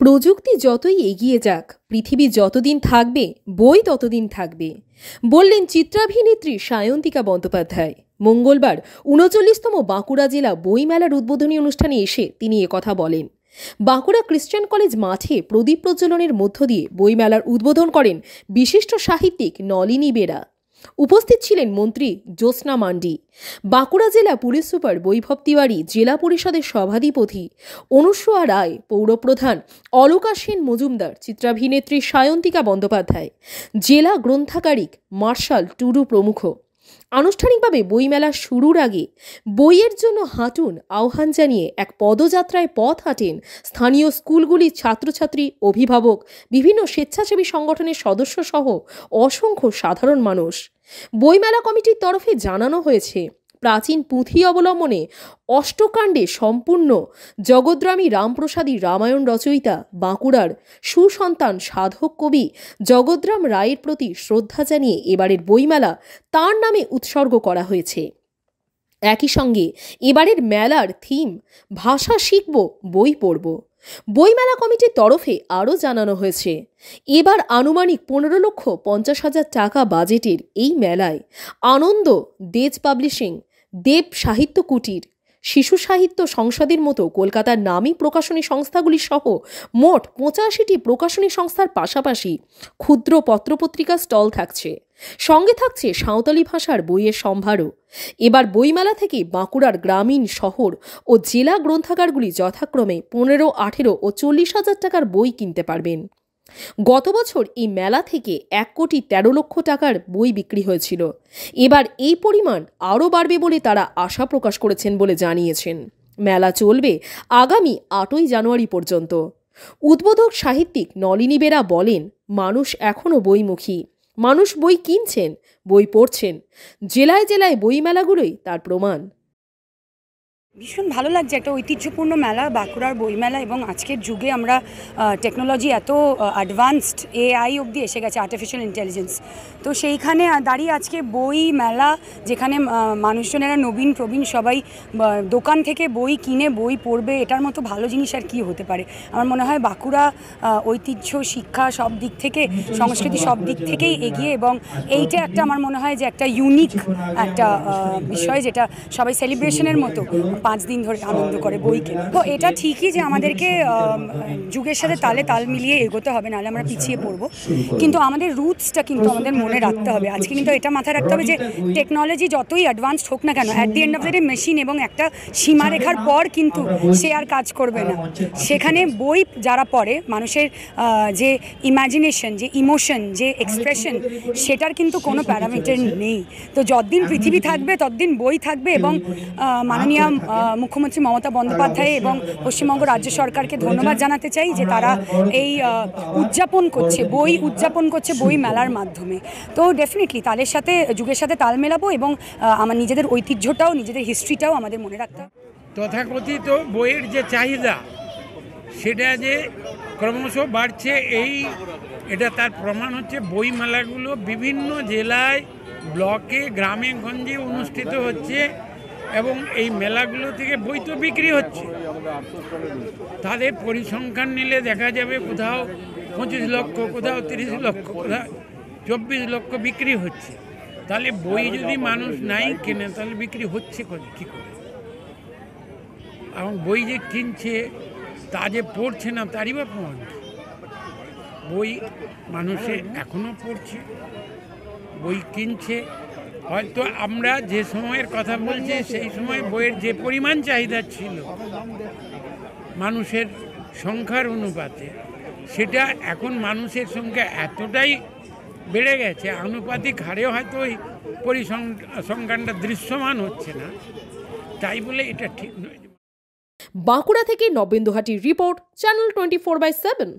প্রযুক্তি যতই এগিয়ে যাক, পৃথিবী যতদিন থাকবে বই ততদিন থাকবে, বললেন চিত্রাভিনেত্রী সায়ন্তিকা বন্দ্যোপাধ্যায়। মঙ্গলবার ৩৯তম বাঁকুড়া জেলা বইমেলার উদ্বোধনী অনুষ্ঠানে এসে তিনি একথা বলেন। বাঁকুড়া ক্রিশ্চিয়ান কলেজ মাঠে প্রদীপ প্রজ্বলনের মধ্য দিয়ে বইমেলার উদ্বোধন করেন বিশিষ্ট সাহিত্যিক নলিনী বেরা। উপস্থিত ছিলেন মন্ত্রী জ্যোৎস্না মান্ডি, বাঁকুড়া জেলা পুলিশ সুপার বৈভব তিওয়ারি, জেলা পরিষদের সভাধিপতি অনুসুয়া রায়, পৌরপ্রধান অলকা সেন মজুমদার, চিত্রাভিনেত্রী সায়ন্তিকা বন্দ্যোপাধ্যায়, জেলা গ্রন্থাগারিক মার্শাল টুডু প্রমুখ। আনুষ্ঠানিকভাবে বইমেলা শুরুর আগে বইয়ের জন্য হাঁটুন আহ্বান জানিয়ে এক পদযাত্রায় পথ হাঁটেন স্থানীয় স্কুলগুলির ছাত্রছাত্রী, অভিভাবক, বিভিন্ন স্বেচ্ছাসেবী সংগঠনের সদস্য সহ অসংখ্য সাধারণ মানুষ। বইমেলা কমিটির তরফে জানানো হয়েছে, প্রাচীন পুঁথি অবলম্বনে অষ্টকাণ্ডে সম্পূর্ণ জগদ্রামী রামপ্রসাদী রামায়ণ রচয়িতা বাঁকুড়ার সুসন্তান সাধক কবি জগদ্রাম রায়ের প্রতি শ্রদ্ধা জানিয়ে এবারের বইমেলা তাঁর নামে উৎসর্গ করা হয়েছে। একই সঙ্গে এবারের মেলার থিম ভাষা শিখব, বই পড়ব। বইমেলা কমিটির তরফে আরও জানানো হয়েছে, এবার আনুমানিক ১৫,৫০,০০০ টাকা বাজেটের এই মেলায় আনন্দ দেজ পাবলিশিং, দেব সাহিত্য কুটির, শিশু সাহিত্য সংসদের মতো কলকাতার নামী প্রকাশনী সংস্থাগুলি সহ মোট ৮৫টি প্রকাশনী সংস্থার পাশাপাশি ক্ষুদ্র পত্রপত্রিকা স্টল থাকছে। সঙ্গে থাকছে সাঁওতালি ভাষার বইয়ের সম্ভারও। এবার বইমেলা থেকে বাঁকুড়ার গ্রামীণ, শহর ও জেলা গ্রন্থাগারগুলি যথাক্রমে ১৫, ১৮ ও ৪০,০০০ টাকার বই কিনতে পারবেন। গত বছর এই মেলা থেকে ১,১৩,০০,০০০ টাকার বই বিক্রি হয়েছিল। এবার এই পরিমাণ আরও বাড়বে বলে তারা আশা প্রকাশ করেছেন বলে জানিয়েছেন। মেলা চলবে আগামী ৮ই জানুয়ারি পর্যন্ত। উদ্বোধক সাহিত্যিক নলিনী বেরা বলেন, মানুষ এখনও বইমুখী, মানুষ বই কিনছেন, বই পড়ছেন। জেলায় জেলায় বইমেলাগুলোই তার প্রমাণ। ভীষণ ভালো লাগছে, একটা ঐতিহ্যপূর্ণ মেলা বাঁকুড়ার বইমেলা, এবং আজকের যুগে আমরা টেকনোলজি এত অ্যাডভান্সড, এআই অবধি এসে গেছে, আর্টিফিশিয়াল ইন্টেলিজেন্স। তো সেইখানে দাঁড়িয়ে আজকে বই মেলা, যেখানে মানুষজনেরা নবীন প্রবীণ সবাই দোকান থেকে বই কিনে বই পড়বে, এটার মতো ভালো জিনিস আর কি হতে পারে। আমার মনে হয় বাঁকুড়া ঐতিহ্য, শিক্ষা সব দিক থেকে, সংস্কৃতি সব দিক থেকেই এগিয়ে, এবং এইটা একটা আমার মনে হয় যে একটা ইউনিক একটা বিষয়, যেটা সবাই সেলিব্রেশনের মতো 5 দিন ধরে আনন্দ করে বইকে। তো এটা ঠিকই যে আমাদেরকে যুগের সাথে তালে তাল মিলিয়ে এগোতে হবে, নাহলে আমরা পিছিয়ে পড়বো। কিন্তু আমাদের রুটসটা কিন্তু আমাদের মনে রাখতে হবে। আজকে কিন্তু এটা মাথায় রাখতে হবে যে টেকনোলজি যতই অ্যাডভান্সড হোক না কেন, at the end of the day machine এবং একটা সীমারেখার পর কিন্তু সে আর কাজ করবে না। সেখানে বই যারা পড়ে, মানুষের যে ইমাজিনেশন, যে ইমোশন, যে এক্সপ্রেশন, সেটার কিন্তু কোনো প্যারামিটার নেই। তো যতদিন পৃথিবী থাকবে ততদিন বই থাকবে, এবং মাননীয় মুখ্যমন্ত্রী মমতা বন্দ্যোপাধ্যায় এবং পশ্চিমবঙ্গ রাজ্য সরকারকে ধন্যবাদ জানাতে চাই যে তারা এই উদযাপন করছে, বই উদযাপন করছে বই মেলার মাধ্যমে। তো ডেফিনেটলি তালের সাথে, যুগের সাথে তাল মেলাবো, এবং আমার নিজেদের ঐতিহ্যটাও, নিজেদের হিস্ট্রিটাও আমাদের মনে রাখতে হবে। তথাকথিত বইয়ের যে চাহিদা, সেটা যে ক্রমশ বাড়ছে, এটা তার প্রমাণ হচ্ছে বই মেলাগুলো বিভিন্ন জেলায়, ব্লকে, গ্রামে গঞ্জে অনুষ্ঠিত হচ্ছে, এবং এই মেলাগুলো থেকে বই তো বিক্রি হচ্ছে। তাদের পরিসংখ্যান নিলে দেখা যাবে কোথাও 25 লক্ষ, কোথাও 30 লক্ষ, কোথাও 24 লক্ষ বিক্রি হচ্ছে। তাহলে বই যদি মানুষ নাই কেনে, তাহলে বিক্রি হচ্ছে কী করে? এবং বই যে কিনছে, তা যে পড়ছে না, তারই বা প্রমাণ। বই মানুষে এখনও পড়ছে, বই কিনছে। হয়তো আমরা যে সময়ের কথা বলছি, সেই সময় বইয়ের যে পরিমাণ চাহিদা ছিল মানুষের সংখ্যার অনুপাতে, সেটা এখন মানুষের সংখ্যা এতটাই বেড়ে গেছে, আনুপাতিক হারেও হয়তো ওই পরিসংখ্যানটা দৃশ্যমান হচ্ছে না, তাই বলে এটা ঠিক নয়। বাঁকুড়া থেকে নবেন্দু হাটির রিপোর্ট, চ্যানেল 24/7।